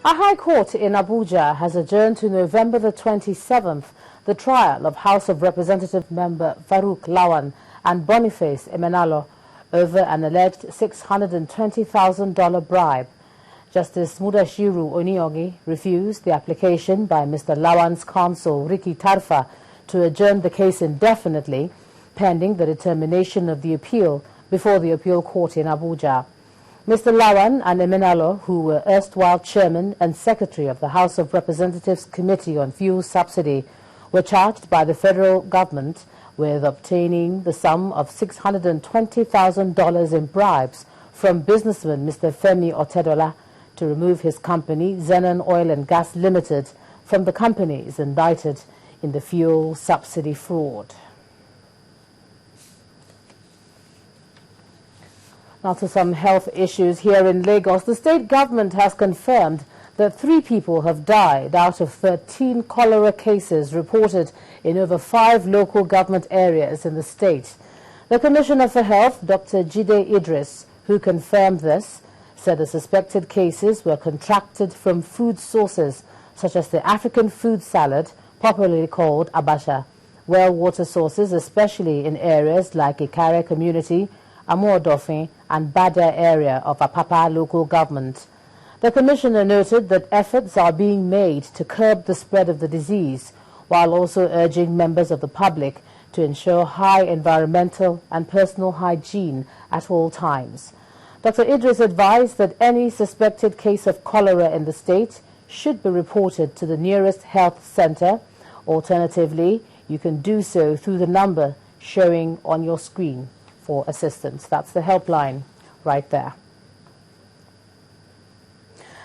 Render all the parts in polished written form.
A High Court in Abuja has adjourned to November the 27th the trial of House of Representative member Farouk Lawan and Boniface Emenalo over an alleged $620,000 bribe. Justice Mudashiru Oniogi refused the application by Mr. Lawan's counsel Ricky Tarfa to adjourn the case indefinitely, pending the determination of the appeal before the appeal court in Abuja. Mr. Lawan and Emenalo, who were erstwhile chairman and secretary of the House of Representatives Committee on Fuel Subsidy, were charged by the federal government with obtaining the sum of $620,000 in bribes from businessman Mr. Femi Otedola to remove his company, Zenon Oil and Gas Limited, from the companies indicted in the fuel subsidy fraud. Now to some health issues here in Lagos. The state government has confirmed that 3 people have died out of 13 cholera cases reported in over 5 local government areas in the state. The Commissioner for Health, Dr. Jide Idris, who confirmed this, said the suspected cases were contracted from food sources such as the African food salad, popularly called abacha, well water sources, especially in areas like Ikare community, Amuodofin and Bada area of Apapa local government. The Commissioner noted that efforts are being made to curb the spread of the disease, while also urging members of the public to ensure high environmental and personal hygiene at all times. Dr. Idris advised that any suspected case of cholera in the state should be reported to the nearest health center. Alternatively, you can do so through the number showing on your screen for assistance. That's the helpline right there.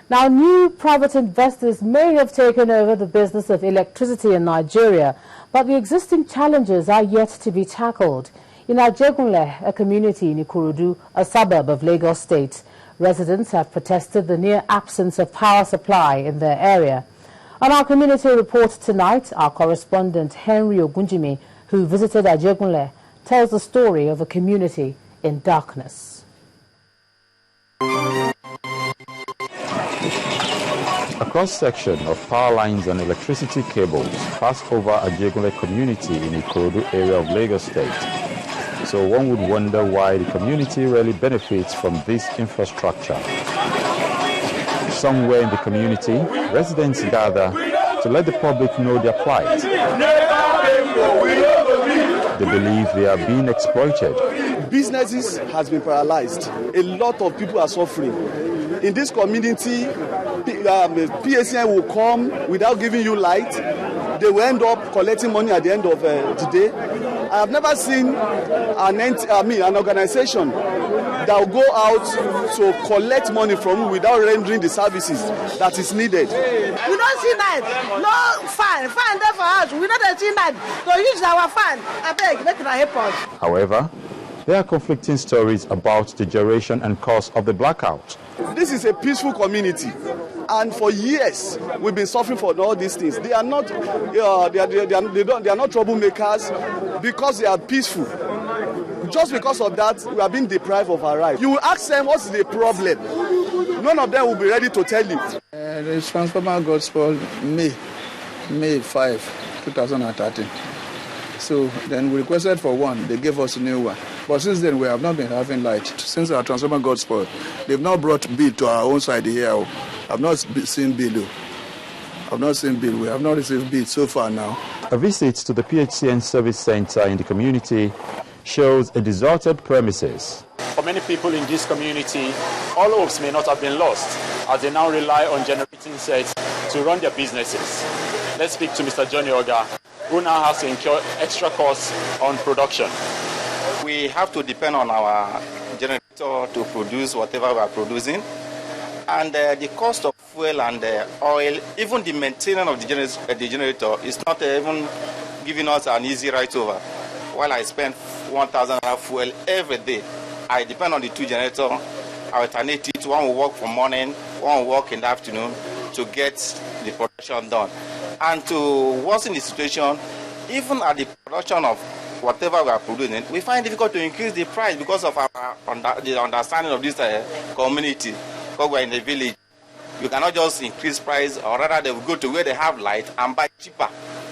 Now, new private investors may have taken over the business of electricity in Nigeria, but the existing challenges are yet to be tackled. In Ajegunle, a community in Ikorodu, a suburb of Lagos State, residents have protested the near absence of power supply in their area. On our community report tonight, our correspondent Henry Ogunjimi, who visited Ajegunle, tells the story of a community in darkness. A cross-section of power lines and electricity cables pass over Ajegunle community in Ikorodu area of Lagos State. So one would wonder why the community really benefits from this infrastructure. Somewhere in the community, residents gather to let the public know their plight. They believe they are being exploited. Businesses has been paralyzed. A lot of people are suffering. In this community, PSN will come without giving you light. They will end up collecting money at the end of the day. I have never seen an organization that will go out to collect money from you without rendering the services that is needed. We don't see night. No fan there for us. We don't see night. So use our fan. I beg, make it help us. However, there are conflicting stories about the duration and cause of the blackout. This is a peaceful community, and for years we've been suffering for all these things. They are not, they are not troublemakers because they are peaceful. Just because of that, we are being deprived of our rights. You will ask them what's the problem. None of them will be ready to tell you. The transformer got spoiled May 5, 2013. So then we requested for one. They gave us a new one. But since then, we have not been having light. Since our transformer got spoiled, they've not brought bill to our own side here. I've not seen bill. I've not seen bill. We have not received bill so far now. A visit to the PHCN service center in the community shows a deserted premises. For many people in this community, all hopes may not have been lost as they now rely on generating sets to run their businesses. Let's speak to Mr. Johnny Oga, who now has to incur extra costs on production. We have to depend on our generator to produce whatever we are producing. And the cost of fuel and oil, even the maintenance of the generator is not even giving us an easy ride over. While I spend 1,000 fuel every day, I depend on the 2 generators. I alternate it. One will work for morning, one will work in the afternoon to get the production done. And to worsen the situation, even at the production of whatever we are producing, we find it difficult to increase the price because of the understanding of this community, because we are in the village. You cannot just increase price, or rather they will go to where they have light and buy cheaper.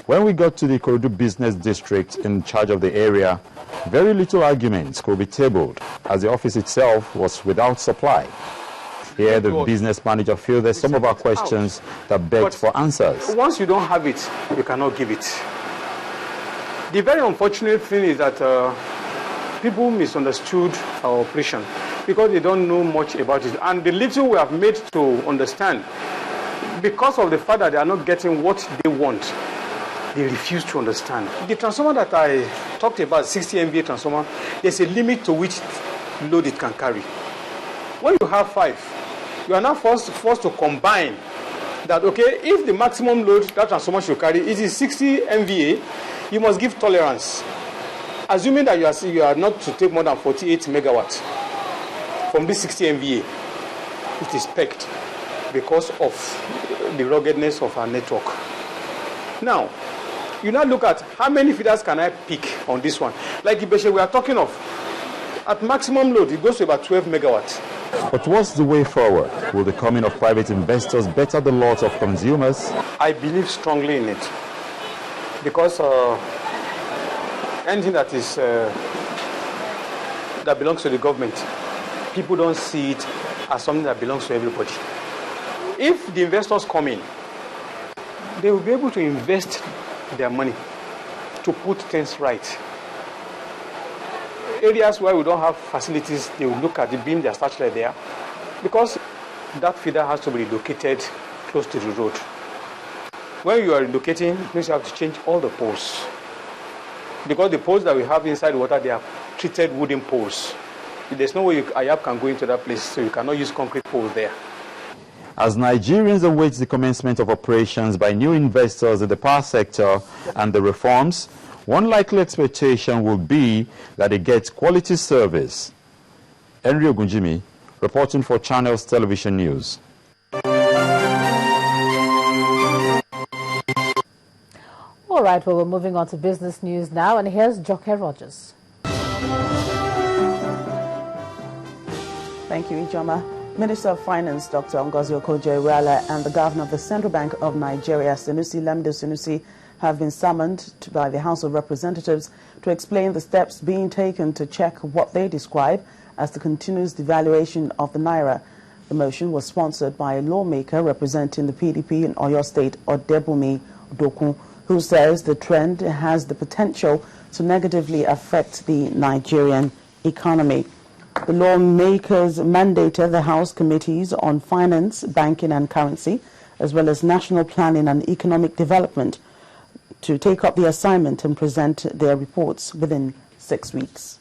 When we got to the Ikorodu Business District in charge of the area, very little arguments could be tabled as the office itself was without supply. Here, the business manager fielded some of our questions that begged for answers. Once you don't have it, you cannot give it. The very unfortunate thing is that people misunderstood our operation because they don't know much about it. And the little we have made to understand, because of the fact that they are not getting what they want, they refuse to understand. The transformer that I talked about, 60 MVA transformer, there's a limit to which load it can carry. When you have 5, you are now forced to combine that, okay, if the maximum load that transformer should carry is 60 MVA, you must give tolerance. Assuming that you are not to take more than 48 megawatts from this 60 MVA, it is pegged because of the ruggedness of our network. Now, you now look at how many feeders can I pick on this one. Like Ibeshe, we are talking of, at maximum load, it goes to about 12 megawatts. But what's the way forward? Will the coming of private investors better the lot of consumers? I believe strongly in it. Because anything that is that belongs to the government, people don't see it as something that belongs to everybody. If the investors come in, they will be able to invest their money to put things right. Areas where we don't have facilities, they will look at the beam, their searchlight there, because that feeder has to be located close to the road. When you are relocating, it means you have to change all the poles. Because the poles that we have inside the water, they are treated wooden poles. There's no way IAP can go into that place, so you cannot use concrete poles there. As Nigerians await the commencement of operations by new investors in the power sector and the reforms, one likely expectation will be that it gets quality service. Henry Ogunjimi, reporting for Channels Television News. All right, well, we're moving on to business news now, and here's Joke Rogers. Thank you, Ijoma. Minister of Finance, Dr. Ngozi Okonjo-Iweala, and the Governor of the Central Bank of Nigeria, Sanusi Lamido Sanusi, have been summoned by the House of Representatives to explain the steps being taken to check what they describe as the continuous devaluation of the naira. The motion was sponsored by a lawmaker representing the PDP in Oyo State, Odebumi Dokun, who says the trend has the potential to negatively affect the Nigerian economy. The lawmakers mandated the House committees on finance, banking and currency, as well as national planning and economic development, to take up the assignment and present their reports within 6 weeks.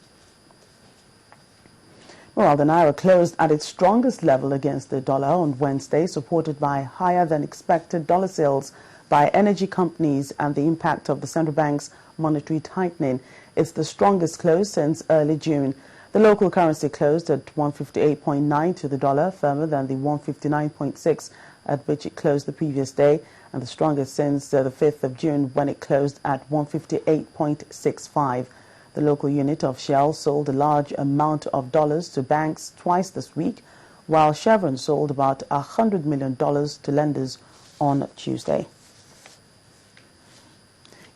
Well, the naira closed at its strongest level against the dollar on Wednesday, supported by higher than expected dollar sales by energy companies and the impact of the central bank's monetary tightening. It's the strongest close since early June. The local currency closed at 158.9 to the dollar, firmer than the 159.6 at which it closed the previous day, and the strongest since the 5th of June when it closed at 158.65. The local unit of Shell sold a large amount of dollars to banks twice this week, while Chevron sold about $100 million to lenders on Tuesday.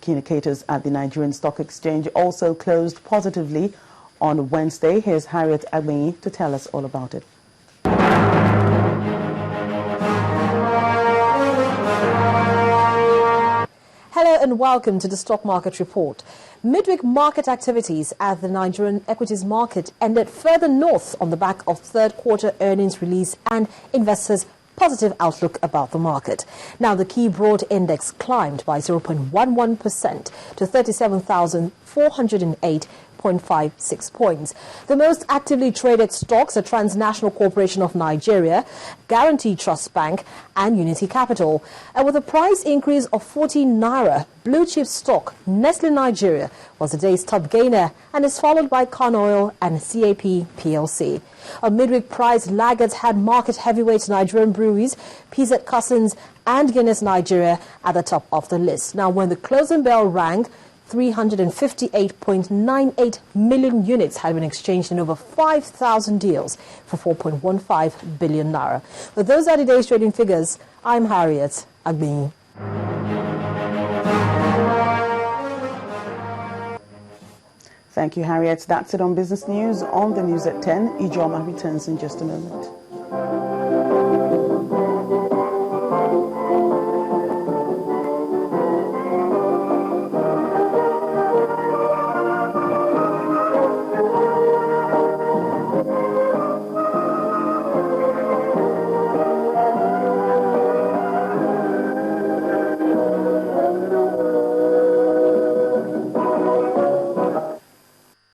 Key indicators at the Nigerian Stock Exchange also closed positively on Wednesday. Here's Harriet Agbenyi to tell us all about it. Hello and welcome to the Stock Market Report. Midweek market activities at the Nigerian equities market ended further north on the back of third quarter earnings release and investors' positive outlook about the market. Now, the key broad index climbed by 0.11% to 37,408.56 points. The most actively traded stocks are Transnational Corporation of Nigeria, Guarantee Trust Bank and Unity Capital. And with a price increase of 14 naira, blue chip stock Nestle Nigeria was the day's top gainer and is followed by Con Oil and CAP PLC. A midweek price laggards had market heavyweights Nigerian breweries, PZ Cussons and Guinness Nigeria at the top of the list. Now, when the closing bell rang, 358.98 million units had been exchanged in over 5,000 deals for 4.15 billion naira. But those are the day's trading figures. I'm Harriet Agbin. Thank you, Harriet. That's it on Business News. On the news at 10, Ijoma returns in just a moment.